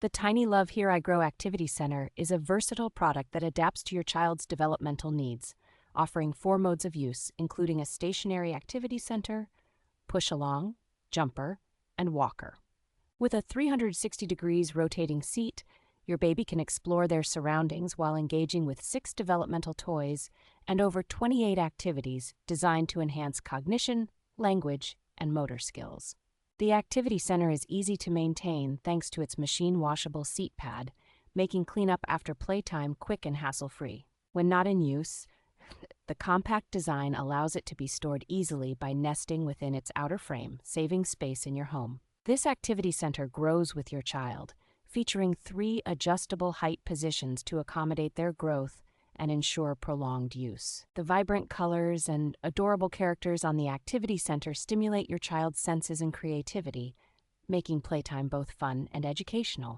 The Tiny Love Here I Grow Activity Center is a versatile product that adapts to your child's developmental needs, offering 4 modes of use, including a stationary activity center, push-along, jumper, and walker. With a 360 degrees rotating seat, your baby can explore their surroundings while engaging with 6 developmental toys and over 28 activities designed to enhance cognition, language, and motor skills. The Activity Center is easy to maintain thanks to its machine washable seat pad, making cleanup after playtime quick and hassle-free. When not in use, the compact design allows it to be stored easily by nesting within its outer frame, saving space in your home. This activity center grows with your child, featuring 3 adjustable height positions to accommodate their growth and ensure prolonged use. The vibrant colors and adorable characters on the activity center stimulate your child's senses and creativity, making playtime both fun and educational.